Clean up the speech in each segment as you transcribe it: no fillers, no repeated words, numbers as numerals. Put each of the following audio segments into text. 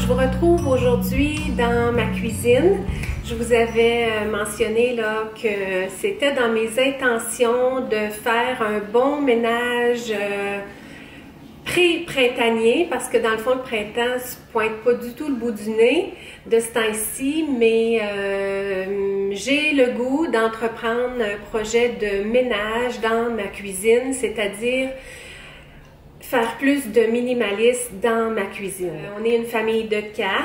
vous retrouve aujourd'hui dans ma cuisine. Je vous avais mentionné là, que c'était dans mes intentions de faire un bon ménage pré-printanier, parce que dans le fond, le printemps ne se pointe pas du tout le bout du nez de ce temps-ci, mais j'ai le goût d'entreprendre un projet de ménage dans ma cuisine, c'est-à-dire faire plus de minimalisme dans ma cuisine. On est une famille de 4.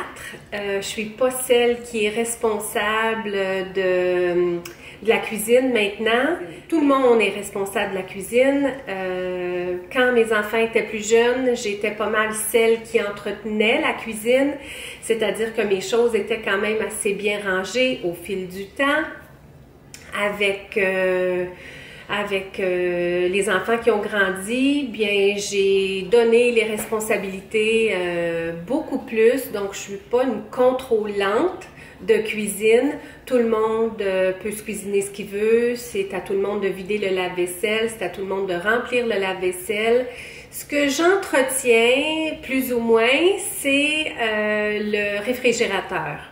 Je suis pas celle qui est responsable de la cuisine maintenant. Tout le monde est responsable de la cuisine. Quand mes enfants étaient plus jeunes, j'étais pas mal celle qui entretenait la cuisine, c'est-à-dire que mes choses étaient quand même assez bien rangées au fil du temps, avec les enfants qui ont grandi, bien j'ai donné les responsabilités beaucoup plus, donc je suis pas une contrôlante de cuisine. Tout le monde peut se cuisiner ce qu'il veut, c'est à tout le monde de vider le lave-vaisselle, c'est à tout le monde de remplir le lave-vaisselle. Ce que j'entretiens plus ou moins, c'est le réfrigérateur.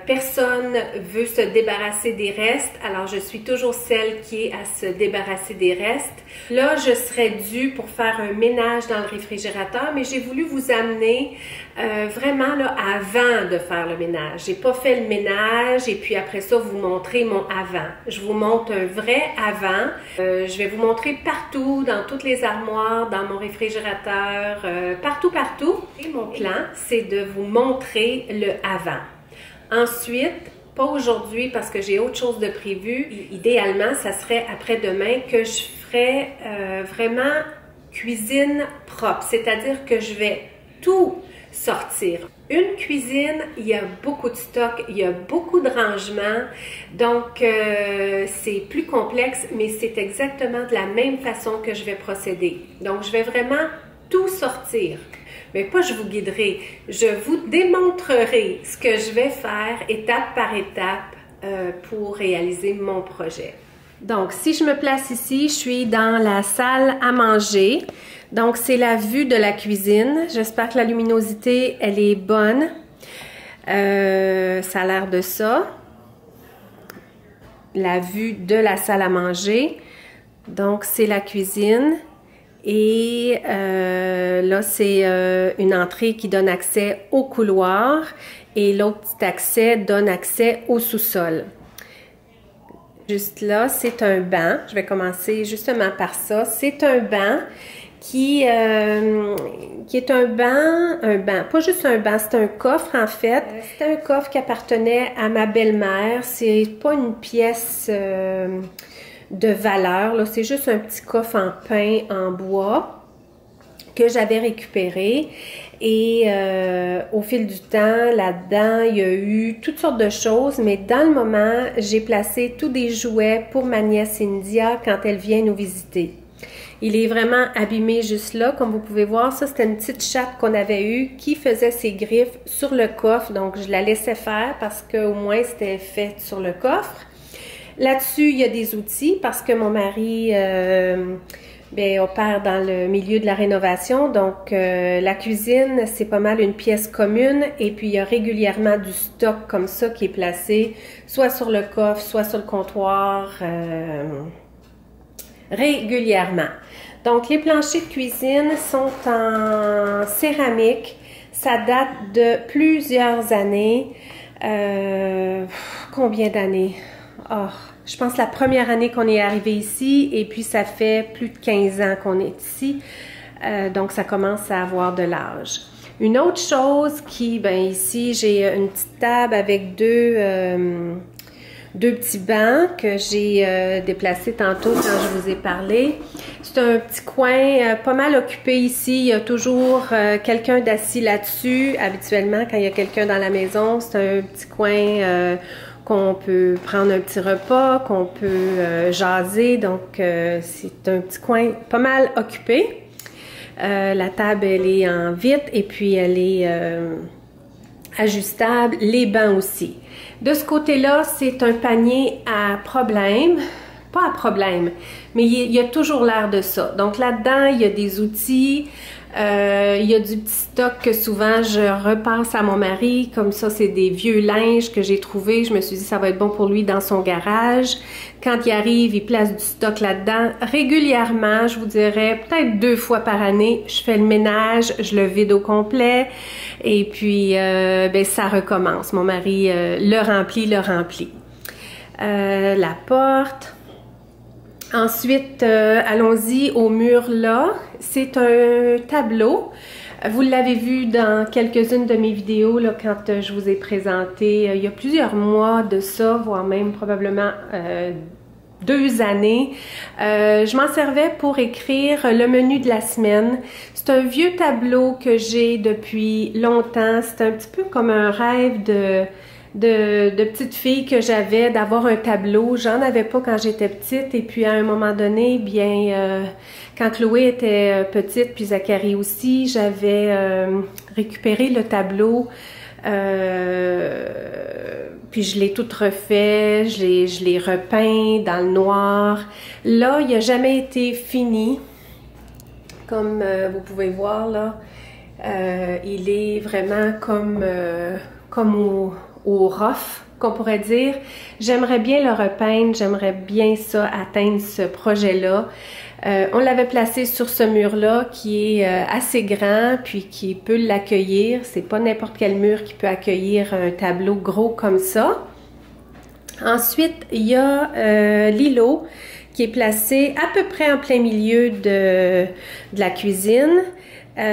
Personne veut se débarrasser des restes, alors je suis toujours celle qui est à se débarrasser des restes. Là, je serais due pour faire un ménage dans le réfrigérateur, mais j'ai voulu vous amener vraiment là, avant de faire le ménage. J'ai pas fait le ménage et puis après ça, vous montrer mon avant. Je vous montre un vrai avant. Je vais vous montrer partout, dans toutes les armoires, dans mon réfrigérateur, partout. Et mon plan, c'est de vous montrer le avant. Ensuite, pas aujourd'hui parce que j'ai autre chose de prévu. Idéalement, ça serait après-demain que je ferais vraiment cuisine propre. C'est-à-dire que je vais tout sortir. Une cuisine, il y a beaucoup de stock, il y a beaucoup de rangements. Donc, c'est plus complexe, mais c'est exactement de la même façon que je vais procéder. Donc, je vais vraiment tout sortir. Mais pas je vous guiderai, je vous démontrerai ce que je vais faire étape par étape pour réaliser mon projet. Donc, si je me place ici, je suis dans la salle à manger. Donc, c'est la vue de la cuisine. J'espère que la luminosité, elle est bonne. Ça a l'air de ça. La vue de la salle à manger. Donc, c'est la cuisine. Et là, c'est une entrée qui donne accès au couloir et l'autre petit accès donne accès au sous-sol. Juste là, c'est un banc. Je vais commencer justement par ça. C'est un banc qui est un banc, pas juste un banc, c'est un coffre en fait. C'est un coffre qui appartenait à ma belle-mère. C'est pas une pièce de valeur, là, c'est juste un petit coffre en pin en bois que j'avais récupéré et au fil du temps, là-dedans, il y a eu toutes sortes de choses, mais dans le moment, j'ai placé tous des jouets pour ma nièce India quand elle vient nous visiter. Il est vraiment abîmé juste là, comme vous pouvez voir, ça c'était une petite chatte qu'on avait eue qui faisait ses griffes sur le coffre, donc je la laissais faire parce qu'au moins c'était fait sur le coffre. Là-dessus, il y a des outils parce que mon mari opère dans le milieu de la rénovation. Donc, la cuisine, c'est pas mal une pièce commune. Et puis, il y a régulièrement du stock comme ça qui est placé, soit sur le coffre, soit sur le comptoir, régulièrement. Donc, les planchers de cuisine sont en céramique. Ça date de plusieurs années. Combien d'années? Oh, je pense la première année qu'on est arrivé ici et puis ça fait plus de 15 ans qu'on est ici. Donc, ça commence à avoir de l'âge. Une autre chose qui, ici, j'ai une petite table avec deux petits bancs que j'ai déplacés tantôt quand je vous ai parlé. C'est un petit coin pas mal occupé ici. Il y a toujours quelqu'un d'assis là-dessus. Habituellement, quand il y a quelqu'un dans la maison, c'est un petit coin qu'on peut prendre un petit repas, qu'on peut jaser. Donc, c'est un petit coin pas mal occupé. La table, elle est en vitre et puis elle est ajustable. Les bancs aussi. De ce côté-là, c'est un panier à problème pas à problème, mais il a toujours l'air de ça. Donc là-dedans, il y a des outils, il y a du petit stock que souvent je repasse à mon mari, comme ça c'est des vieux linges que j'ai trouvés, je me suis dit ça va être bon pour lui dans son garage. Quand il arrive, il place du stock là-dedans. Régulièrement, je vous dirais peut-être 2 fois par année, je fais le ménage, je le vide au complet et puis ben, ça recommence. Mon mari le remplit. La porte. Ensuite, allons-y au mur là. C'est un tableau. Vous l'avez vu dans quelques-unes de mes vidéos là, quand je vous ai présenté il y a plusieurs mois de ça, voire même probablement 2 années. Je m'en servais pour écrire le menu de la semaine. C'est un vieux tableau que j'ai depuis longtemps. C'est un petit peu comme un rêve de petite fille que j'avais, d'avoir un tableau. J'en avais pas quand j'étais petite et puis à un moment donné, bien, quand Chloé était petite, puis Zachary aussi, j'avais récupéré le tableau, puis je l'ai tout refait, je l'ai repeint dans le noir. Là, il n'a jamais été fini, comme vous pouvez voir là. Il est vraiment comme au rough, qu'on pourrait dire. J'aimerais bien le repeindre, j'aimerais bien ça, atteindre ce projet-là. On l'avait placé sur ce mur-là qui est assez grand, puis qui peut l'accueillir. C'est pas n'importe quel mur qui peut accueillir un tableau gros comme ça. Ensuite, il y a l'îlot qui est placé à peu près en plein milieu de la cuisine.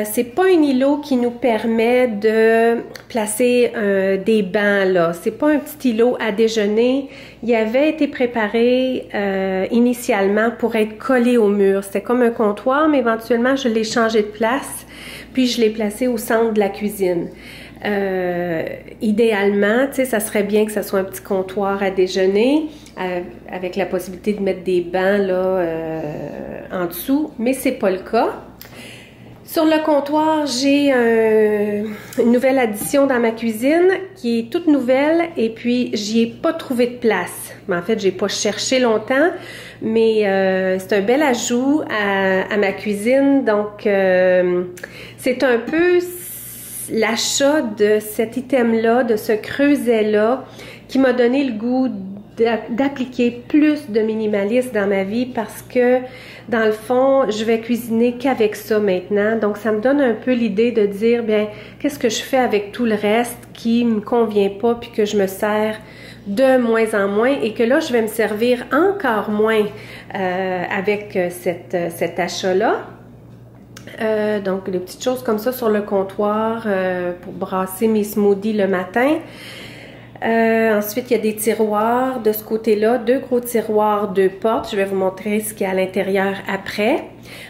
C'est pas un îlot qui nous permet de placer des bancs là. C'est pas un petit îlot à déjeuner. Il avait été préparé initialement pour être collé au mur. C'était comme un comptoir, mais éventuellement je l'ai changé de place, puis je l'ai placé au centre de la cuisine. Idéalement, tu sais, ça serait bien que ça soit un petit comptoir à déjeuner avec la possibilité de mettre des bancs là en dessous, mais c'est pas le cas. Sur le comptoir, j'ai une nouvelle addition dans ma cuisine qui est toute nouvelle et puis j'y ai pas trouvé de place. Mais en fait, j'ai pas cherché longtemps, mais c'est un bel ajout à ma cuisine. Donc, c'est un peu l'achat de cet item-là, de ce creuset-là, qui m'a donné le goût d'appliquer plus de minimalisme dans ma vie parce que dans le fond, je vais cuisiner qu'avec ça maintenant. Donc, ça me donne un peu l'idée de dire, bien, qu'est-ce que je fais avec tout le reste qui me convient pas puis que je me sers de moins en moins et que là, je vais me servir encore moins avec cet achat-là. Donc, des petites choses comme ça sur le comptoir pour brasser mes smoothies le matin. Ensuite, il y a des tiroirs de ce côté-là, 2 gros tiroirs, 2 portes. Je vais vous montrer ce qu'il y a à l'intérieur après.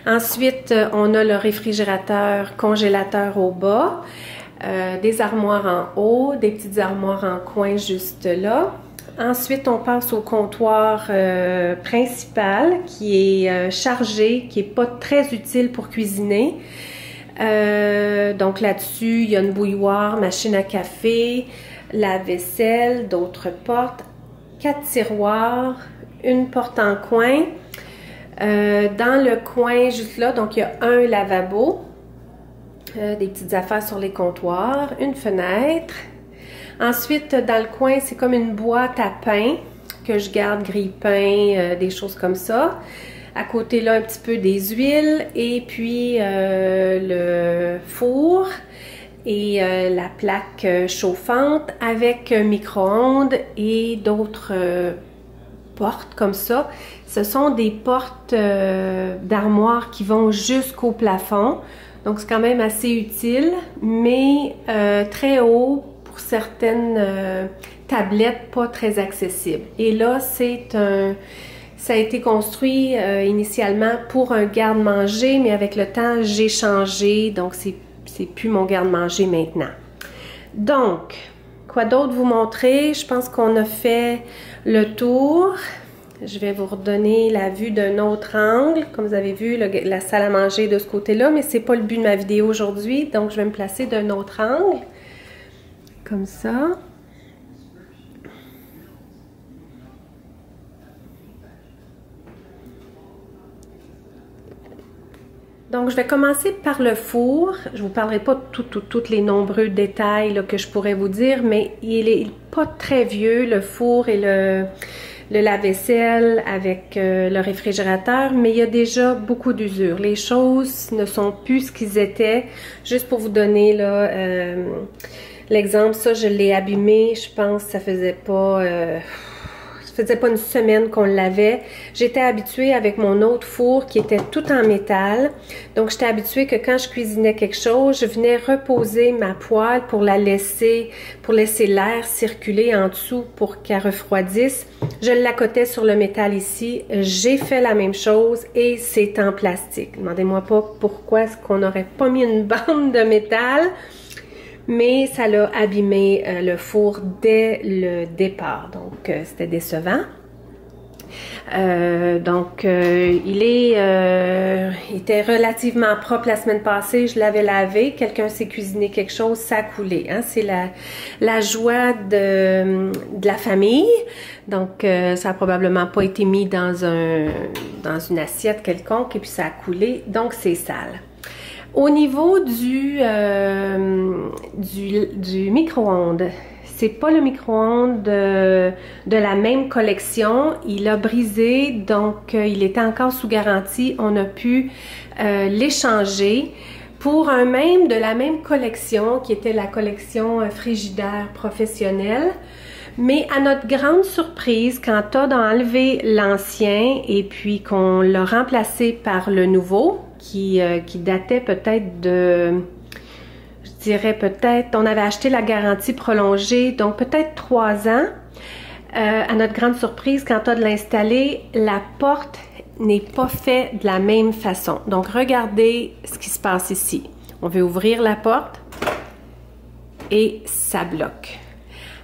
Ensuite, on a le réfrigérateur, congélateur au bas, des armoires en haut, des petites armoires en coin juste là. Ensuite, on passe au comptoir principal qui est chargé, qui n'est pas très utile pour cuisiner. Donc là-dessus, il y a une bouilloire, machine à café, la vaisselle, d'autres portes, 4 tiroirs, une porte en coin. Dans le coin juste là, donc il y a un lavabo, des petites affaires sur les comptoirs, une fenêtre. Ensuite, dans le coin, c'est comme une boîte à pain que je garde, grille-pain, des choses comme ça. À côté là, un petit peu des huiles et puis le four. Et la plaque chauffante avec un micro-ondes et d'autres portes comme ça. Ce sont des portes d'armoire qui vont jusqu'au plafond. Donc, c'est quand même assez utile, mais très haut pour certaines tablettes pas très accessibles. Et là, ça a été construit initialement pour un garde-manger, mais avec le temps, j'ai changé. Donc, c'est plus mon garde-manger maintenant. Donc, quoi d'autre vous montrer? Je pense qu'on a fait le tour. Je vais vous redonner la vue d'un autre angle. Comme vous avez vu, la salle à manger de ce côté-là, mais c'est pas le but de ma vidéo aujourd'hui. Donc, je vais me placer d'un autre angle. Comme ça. Donc, je vais commencer par le four. Je ne vous parlerai pas de tous les nombreux détails là, que je pourrais vous dire, mais il est pas très vieux, le four et le lave-vaisselle avec le réfrigérateur, mais il y a déjà beaucoup d'usure. Les choses ne sont plus ce qu'ils étaient. Juste pour vous donner là l'exemple, ça je l'ai abîmé, je pense que ça faisait pas une semaine qu'on l'avait. J'étais habituée avec mon autre four qui était tout en métal. Donc, j'étais habituée que quand je cuisinais quelque chose, je venais reposer ma poêle pour laisser l'air circuler en dessous pour qu'elle refroidisse. Je l'accotais sur le métal ici. J'ai fait la même chose et c'est en plastique. Demandez-moi pas pourquoi est-ce qu'on n'aurait pas mis une bande de métal. Mais ça l'a abîmé le four dès le départ, donc c'était décevant. Il était relativement propre la semaine passée, je l'avais lavé, quelqu'un s'est cuisiné quelque chose, ça a coulé. Hein? C'est la joie de la famille, donc ça a probablement pas été mis dans une assiette quelconque et puis ça a coulé, donc c'est sale. Au niveau du micro-ondes, c'est pas le micro-ondes de la même collection. Il a brisé, donc il était encore sous garantie. On a pu l'échanger pour un même de la même collection qui était la collection Frigidaire professionnelle. Mais à notre grande surprise, quand Todd a enlevé l'ancien et puis qu'on l'a remplacé par le nouveau, qui datait peut-être je dirais peut-être, on avait acheté la garantie prolongée, donc peut-être 3 ans. À notre grande surprise, quand Todd l'a installé, la porte n'est pas faite de la même façon. Donc regardez ce qui se passe ici. On veut ouvrir la porte et ça bloque.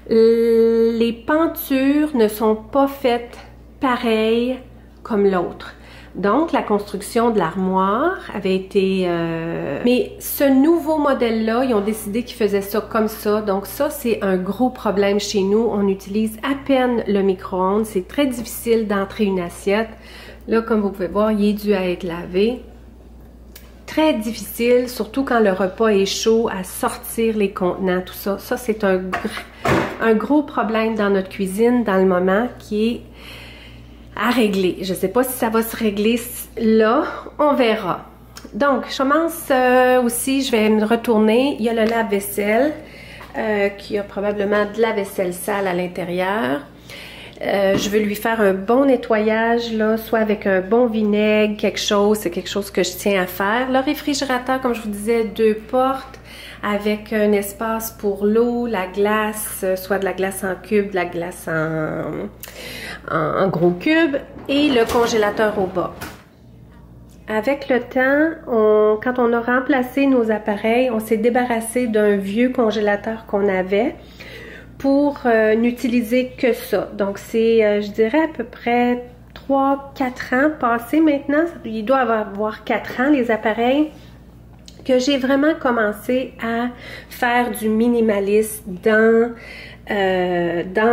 Les pentures ne sont pas faites pareilles comme l'autre. Donc, la construction de l'armoire avait été... Mais ce nouveau modèle-là, ils ont décidé qu'ils faisaient ça comme ça. Donc ça, c'est un gros problème chez nous. On utilise à peine le micro-ondes. C'est très difficile d'entrer une assiette. Là, comme vous pouvez voir, il est dû à être lavé. Très difficile, surtout quand le repas est chaud, à sortir les contenants, tout ça. Ça, c'est un gros problème dans notre cuisine dans le moment qui est à régler. Je ne sais pas si ça va se régler là, on verra. Donc, je commence aussi, je vais me retourner. Il y a le lave-vaisselle qui a probablement de la vaisselle sale à l'intérieur. Je veux lui faire un bon nettoyage, là, soit avec un bon vinaigre, quelque chose, c'est quelque chose que je tiens à faire. Le réfrigérateur, comme je vous disais, 2 portes avec un espace pour l'eau, la glace, soit de la glace en cube, de la glace en gros cube, et le congélateur au bas. Avec le temps, quand on a remplacé nos appareils, on s'est débarrassé d'un vieux congélateur qu'on avait pour n'utiliser que ça. Donc c'est, je dirais, à peu près 3-4 ans passés maintenant. Il doit avoir 4 ans, les appareils, que j'ai vraiment commencé à faire du minimalisme dans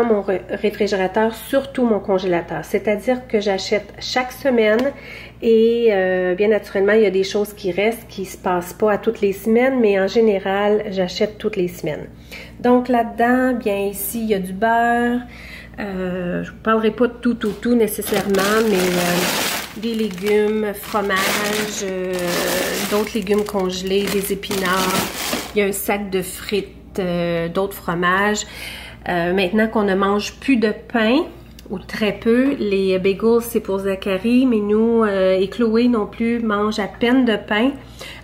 mon réfrigérateur, surtout mon congélateur. C'est-à-dire que j'achète chaque semaine et bien naturellement, il y a des choses qui restent, qui ne se passent pas à toutes les semaines, mais en général, j'achète toutes les semaines. Donc là-dedans, bien ici, il y a du beurre. Je ne vous parlerai pas de tout nécessairement, mais des légumes, fromage, d'autres légumes congelés, des épinards. Il y a un sac de frites, d'autres fromages. Maintenant qu'on ne mange plus de pain, ou très peu, les bagels c'est pour Zachary, mais nous et Chloé non plus mangent à peine de pain.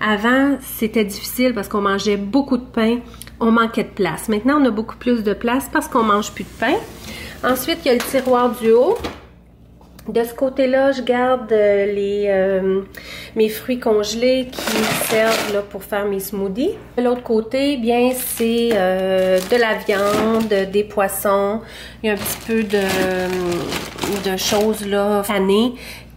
Avant, c'était difficile parce qu'on mangeait beaucoup de pain, on manquait de place. Maintenant, on a beaucoup plus de place parce qu'on mange plus de pain. Ensuite, il y a le tiroir du haut. De ce côté-là, je garde mes fruits congelés qui servent là, pour faire mes smoothies. De l'autre côté, bien, c'est de la viande, des poissons. Il y a un petit peu de choses là panées.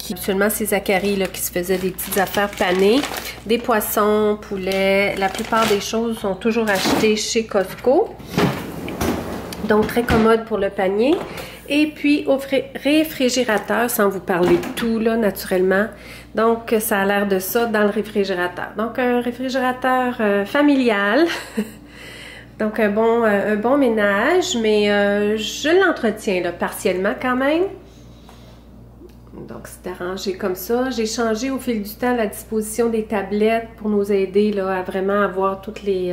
Actuellement, c'est Zachary là, qui se faisait des petites affaires panées. Des poissons, poulets. La plupart des choses sont toujours achetées chez Costco. Donc, très commode pour le panier. Et puis, au réfrigérateur, sans vous parler de tout, là, naturellement, Donc, ça a l'air de ça dans le réfrigérateur. Donc, un réfrigérateur familial. Donc, un bon ménage, mais je l'entretiens là, partiellement quand même. Donc, c'est arrangé comme ça. J'ai changé au fil du temps la disposition des tablettes pour nous aider là, à vraiment avoir tous les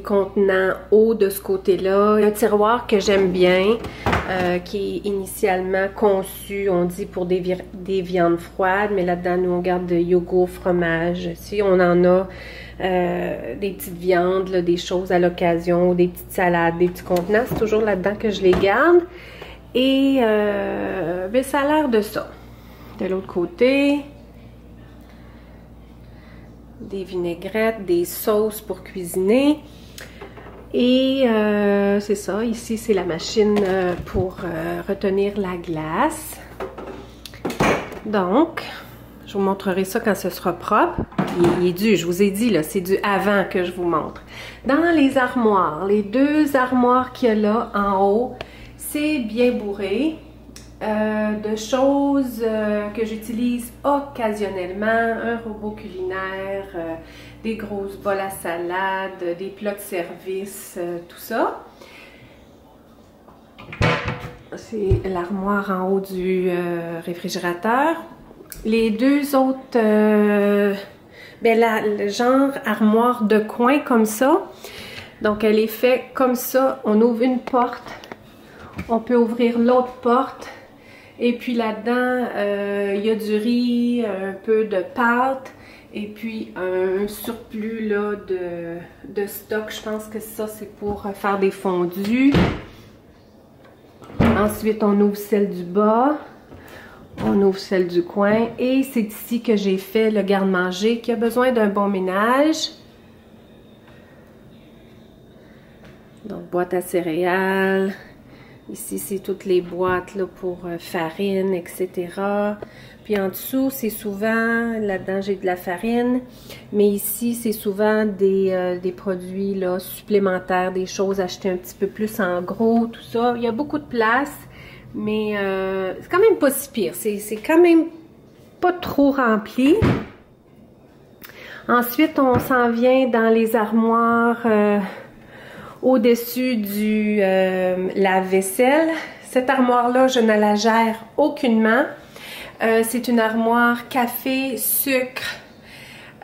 contenants hauts de ce côté-là. Un tiroir que j'aime bien, qui est initialement conçu, on dit, pour des viandes froides, mais là-dedans, nous, on garde de yogourt, fromage. Si on en a des petites viandes, là, des choses à l'occasion, des petites salades, des petits contenants, c'est toujours là-dedans que je les garde. Et ben, ça a l'air de ça. De l'autre côté, des vinaigrettes, des sauces pour cuisiner. Et c'est ça, ici c'est la machine pour retenir la glace. Donc, je vous montrerai ça quand ce sera propre. Il est dû, je vous ai dit, là, c'est du avant que je vous montre. Dans les armoires, les deux armoires qu'il y a là en haut, c'est bien bourré de choses que j'utilise occasionnellement, un robot culinaire, des grosses bols à salade, des plats de service, tout ça. C'est l'armoire en haut du réfrigérateur. Les deux autres, le genre armoire de coin comme ça. Donc elle est faite comme ça, on ouvre une porte. On peut ouvrir l'autre porte et puis là-dedans, il y a du riz, un peu de pâte et puis un surplus là, de stock. Je pense que ça, c'est pour faire des fondus. Ensuite, on ouvre celle du bas, on ouvre celle du coin et c'est ici que j'ai fait le garde-manger qui a besoin d'un bon ménage. Donc, boîte à céréales. Ici, c'est toutes les boîtes là, pour farine, etc. Puis en dessous, c'est souvent, là-dedans, j'ai de la farine. Mais ici, c'est souvent des produits là, supplémentaires, des choses achetées un petit peu plus en gros, tout ça. Il y a beaucoup de place, mais c'est quand même pas si pire. C'est quand même pas trop rempli. Ensuite, on s'en vient dans les armoires... au-dessus du lave-vaisselle. Cette armoire-là, je ne la gère aucunement. C'est une armoire café, sucre.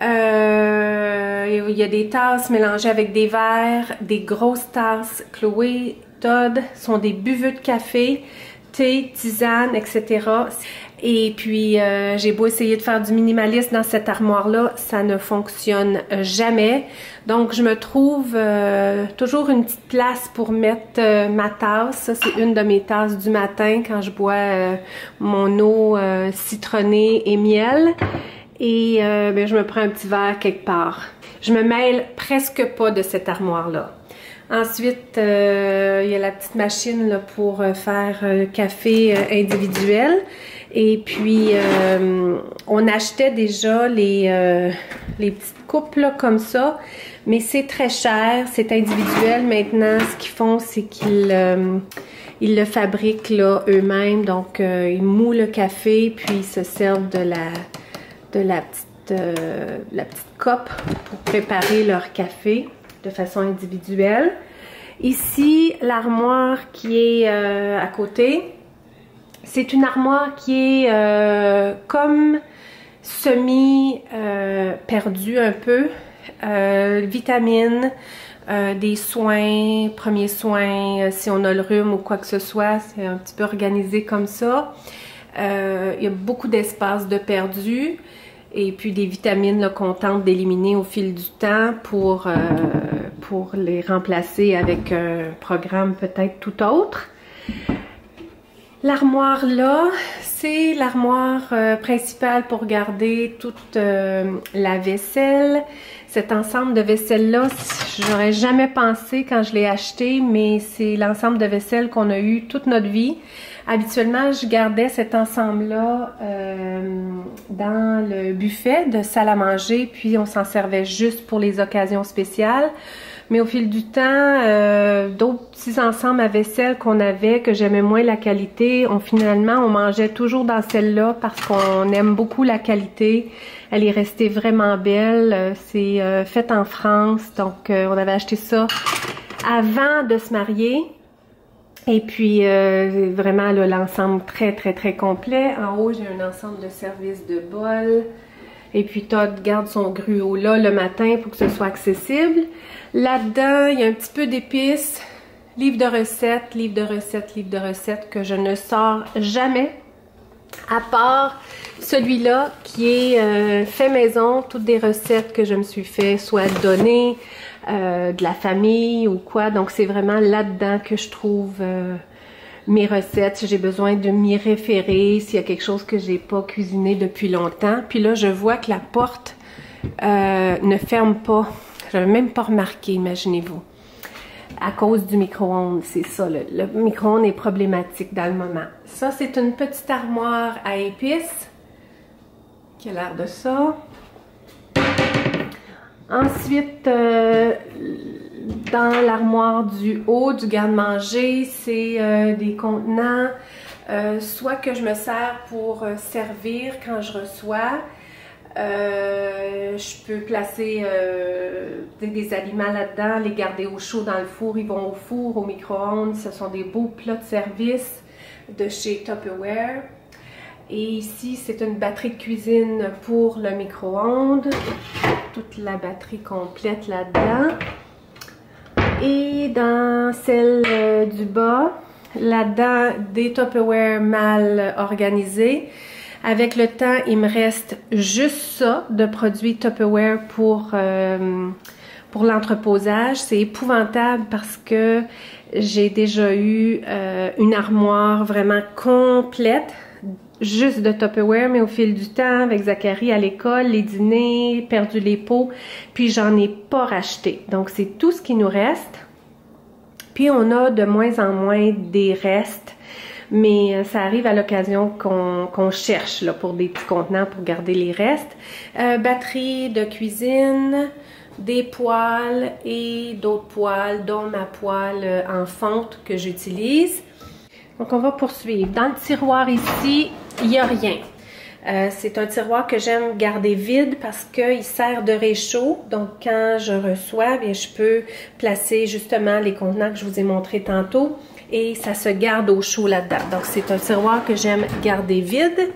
Il y a des tasses mélangées avec des verres, des grosses tasses. Chloé, Todd sont des buveux de café, thé, tisane, etc. Et puis, j'ai beau essayer de faire du minimalisme dans cette armoire-là, ça ne fonctionne jamais. Donc, je me trouve toujours une petite place pour mettre ma tasse. Ça, c'est une de mes tasses du matin quand je bois mon eau citronnée et miel. Et je me prends un petit verre quelque part. Je me mêle presque pas de cette armoire-là. Ensuite, il y a la petite machine là, pour faire café individuel. Et puis, on achetait déjà les petites coupes là, comme ça, mais c'est très cher, c'est individuel. Maintenant, ce qu'ils font, c'est qu'ils le fabriquent là eux-mêmes. Donc, ils mouent le café, puis ils se servent de la petite coupe pour préparer leur café de façon individuelle. Ici, l'armoire qui est à côté, c'est une armoire qui est comme semi-perdue un peu. Vitamines, des soins, premiers soins, si on a le rhume ou quoi que ce soit, c'est un petit peu organisé comme ça. Il y a beaucoup d'espace de perdu. Et puis des vitamines qu'on tente d'éliminer au fil du temps pour les remplacer avec un programme peut-être tout autre. L'armoire là, c'est l'armoire principale pour garder toute la vaisselle. Cet ensemble de vaisselle-là, j'aurais jamais pensé quand je l'ai acheté, mais c'est l'ensemble de vaisselle qu'on a eu toute notre vie. Habituellement, je gardais cet ensemble-là dans le buffet de salle à manger, puis on s'en servait juste pour les occasions spéciales. Mais au fil du temps, d'autres petits ensembles à vaisselle qu'on avait, que j'aimais moins la qualité, on mangeait tout toujours dans celle-là parce qu'on aime beaucoup la qualité. Elle est restée vraiment belle. C'est fait en France, donc on avait acheté ça avant de se marier. Et puis vraiment l'ensemble très complet. En haut, j'ai un ensemble de services de bol. Et puis Todd garde son gruau là le matin pour que ce soit accessible. Là-dedans, il y a un petit peu d'épices, livre de recettes que je ne sors jamais. À part celui-là qui est fait maison, toutes des recettes que je me suis fait soit donner de la famille ou quoi. Donc c'est vraiment là-dedans que je trouve mes recettes, si j'ai besoin de m'y référer, s'il y a quelque chose que j'ai pas cuisiné depuis longtemps. Puis là, je vois que la porte ne ferme pas. Je n'avais même pas remarqué, imaginez-vous. À cause du micro-ondes, c'est ça. Le micro-ondes est problématique dans le moment. Ça, c'est une petite armoire à épices qui a l'air de ça. Ensuite, dans l'armoire du haut du garde-manger, c'est des contenants, soit que je me sers pour servir quand je reçois. Je peux placer des aliments là-dedans, les garder au chaud dans le four. Ils vont au four, au micro-ondes. Ce sont des beaux plats de service de chez Tupperware. Et ici, c'est une batterie de cuisine pour le micro-ondes. Toute la batterie complète là-dedans. Et dans celle du bas, là-dedans, des Tupperware mal organisés. Avec le temps, il me reste juste ça de produits Tupperware pour l'entreposage. C'est épouvantable parce que j'ai déjà eu une armoire vraiment complète, juste de Tupperware, mais au fil du temps, avec Zachary à l'école, les dîners, perdu les pots, puis j'en ai pas racheté. Donc c'est tout ce qui nous reste. Puis on a de moins en moins des restes. Mais ça arrive à l'occasion qu'on cherche là, pour des petits contenants pour garder les restes. Batterie de cuisine, des poêles et d'autres poêles, dont ma poêle en fonte que j'utilise. Donc on va poursuivre. Dans le tiroir ici, il n'y a rien. C'est un tiroir que j'aime garder vide parce qu'il sert de réchaud. Donc quand je reçois, bien, je peux placer justement les contenants que je vous ai montrés tantôt. Et ça se garde au chaud là-dedans. Donc, c'est un tiroir que j'aime garder vide.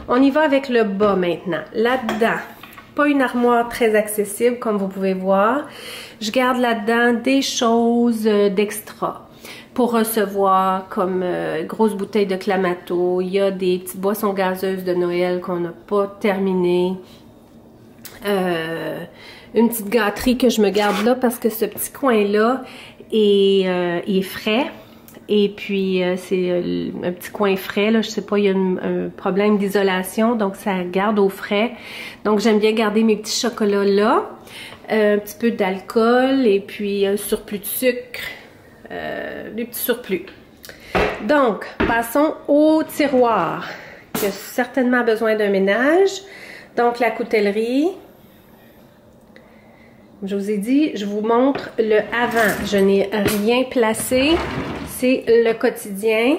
On y va avec le bas maintenant. Là-dedans, pas une armoire très accessible, comme vous pouvez voir. Je garde là-dedans des choses d'extra pour recevoir, comme grosse bouteille de Clamato. Il y a des petites boissons gazeuses de Noël qu'on n'a pas terminées. Une petite gâterie que je me garde là parce que ce petit coin-là est frais. Et puis, c'est un petit coin frais, là, je sais pas, il y a un problème d'isolation, donc ça garde au frais. Donc, j'aime bien garder mes petits chocolats là, un petit peu d'alcool et puis un surplus de sucre, des petits surplus. Donc, passons au tiroir, qui a certainement besoin d'un ménage. Donc, la coutellerie. Je vous ai dit, je vous montre le avant. Je n'ai rien placé. C'est le quotidien.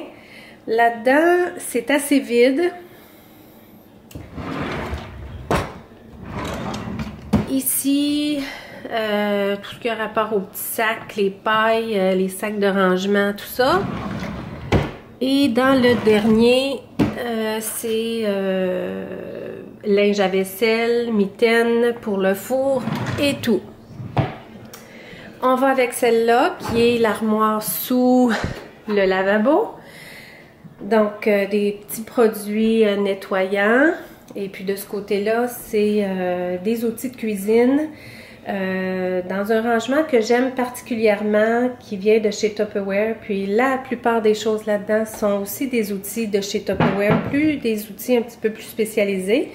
Là-dedans, c'est assez vide. Ici, tout ce qui a rapport aux petits sacs, les pailles, les sacs de rangement, tout ça. Et dans le dernier, c'est linge à vaisselle, mitaine pour le four et tout. On va avec celle-là qui est l'armoire sous le lavabo. Donc des petits produits nettoyants. Et puis de ce côté-là, c'est des outils de cuisine dans un rangement que j'aime particulièrement qui vient de chez Tupperware. Puis la plupart des choses là-dedans sont aussi des outils de chez Tupperware, des outils un petit peu plus spécialisés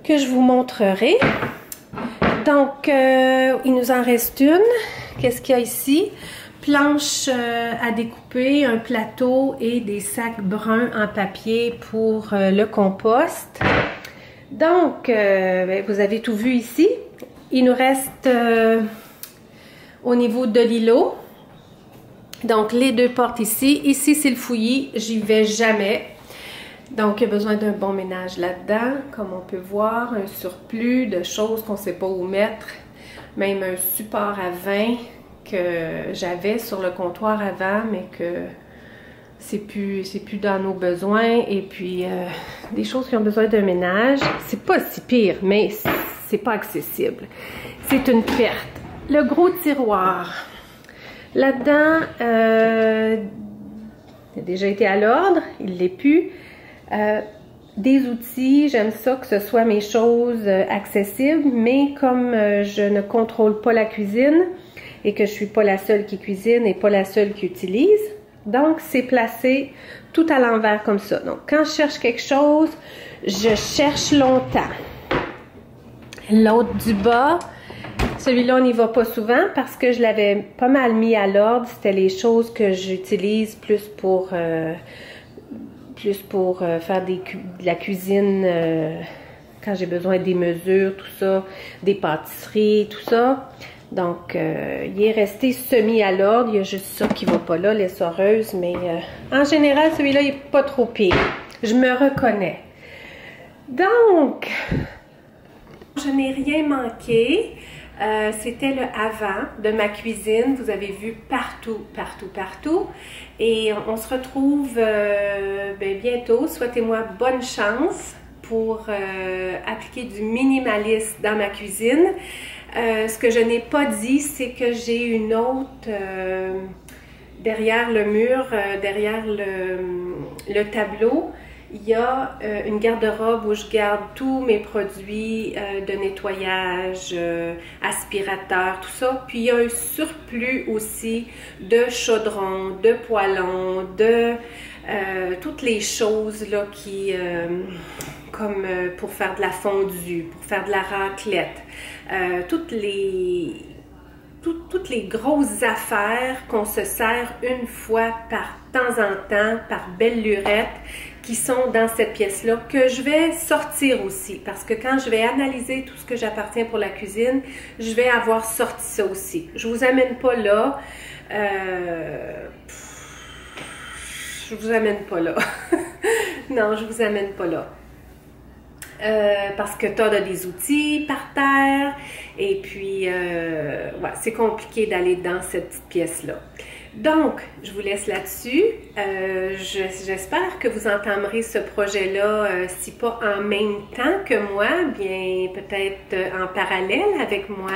que je vous montrerai. Donc, il nous en reste une. Qu'est-ce qu'il y a ici? Planche à découper, un plateau et des sacs bruns en papier pour le compost. Donc, vous avez tout vu ici. Il nous reste au niveau de l'îlot. Donc, les deux portes ici. Ici, c'est le fouillis. J'y vais jamais. Donc, il y a besoin d'un bon ménage là-dedans, comme on peut voir, un surplus de choses qu'on ne sait pas où mettre, même un support à vin que j'avais sur le comptoir avant, mais que c'est plus dans nos besoins, et puis des choses qui ont besoin d'un ménage. C'est pas si pire, mais c'est pas accessible. C'est une perte. Le gros tiroir. Là-dedans, il a déjà été à l'ordre, il l'est plus. Des outils, j'aime ça que ce soit mes choses accessibles, mais comme je ne contrôle pas la cuisine et que je suis pas la seule qui cuisine et pas la seule qui utilise, donc c'est placé tout à l'envers comme ça. Donc quand je cherche quelque chose, je cherche longtemps. L'autre du bas, celui-là on n'y va pas souvent parce que je l'avais pas mal mis à l'ordre. C'était les choses que j'utilise plus pour faire de la cuisine quand j'ai besoin des mesures, tout ça, des pâtisseries, tout ça. Donc, il est resté semi à l'ordre. Il y a juste ça qui va pas là, l'essoreuse. Mais en général, celui-là, il n'est pas trop pire. Je me reconnais. Donc, je n'ai rien manqué. C'était le avant de ma cuisine. Vous avez vu partout, partout, partout. Et on se retrouve bientôt. Souhaitez-moi bonne chance pour appliquer du minimalisme dans ma cuisine. Ce que je n'ai pas dit, c'est que j'ai une autre derrière le mur, derrière le tableau. Il y a une garde-robe où je garde tous mes produits de nettoyage, aspirateur, tout ça. Puis il y a un surplus aussi de chaudrons, de poêlons, de toutes les choses là qui, comme pour faire de la fondue, pour faire de la raclette, toutes les grosses affaires qu'on se sert une fois par temps en temps, par belle lurette, qui sont dans cette pièce-là, que je vais sortir aussi. Parce que quand je vais analyser tout ce que j'appartiens pour la cuisine, je vais avoir sorti ça aussi. Je vous amène pas là. Je vous amène pas là. Non, je vous amène pas là. Parce que Todd a des outils par terre et puis ouais, c'est compliqué d'aller dans cette petite pièce-là. Donc, je vous laisse là-dessus. J'espère que vous entamerez ce projet-là, si pas en même temps que moi, bien peut-être en parallèle avec moi.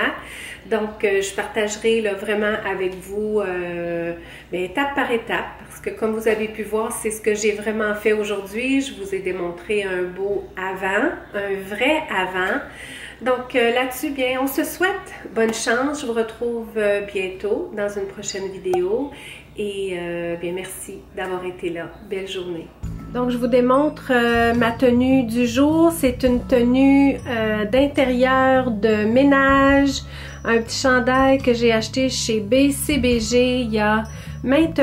Donc, je partagerai là, vraiment avec vous étape par étape. Parce que comme vous avez pu voir, c'est ce que j'ai vraiment fait aujourd'hui. Je vous ai démontré un beau avant, un vrai avant. Donc là-dessus, bien, on se souhaite bonne chance. Je vous retrouve bientôt dans une prochaine vidéo. Et bien, merci d'avoir été là. Belle journée. Donc, je vous démontre ma tenue du jour. C'est une tenue d'intérieur, de ménage. Un petit chandail que j'ai acheté chez BCBG il y a maintes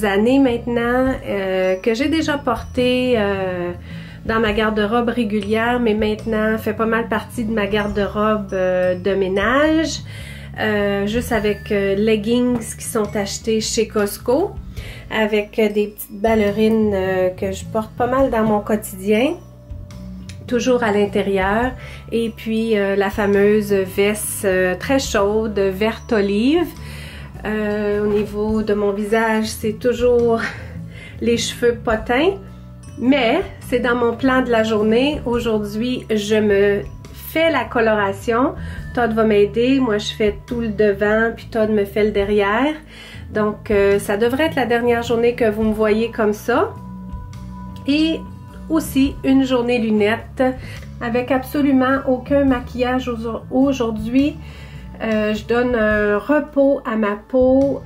années maintenant, que j'ai déjà porté dans ma garde-robe régulière, mais maintenant fait pas mal partie de ma garde-robe de ménage, juste avec leggings qui sont achetés chez Costco, avec des petites ballerines que je porte pas mal dans mon quotidien, toujours à l'intérieur, et puis la fameuse veste très chaude, verte olive. Au niveau de mon visage, c'est toujours les cheveux potins, mais c'est dans mon plan de la journée. Aujourd'hui, je me fais la coloration. Todd va m'aider. Moi, je fais tout le devant, puis Todd me fait le derrière. Donc, ça devrait être la dernière journée que vous me voyez comme ça. Et aussi, une journée lunettes avec absolument aucun maquillage aujourd'hui. Je donne un repos à ma peau,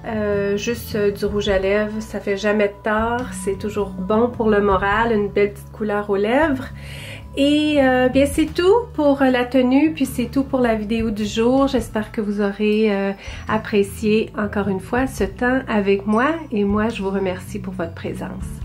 juste du rouge à lèvres, ça fait jamais de tort, c'est toujours bon pour le moral, une belle petite couleur aux lèvres. Et bien c'est tout pour la tenue, puis c'est tout pour la vidéo du jour. J'espère que vous aurez apprécié encore une fois ce temps avec moi, et moi je vous remercie pour votre présence.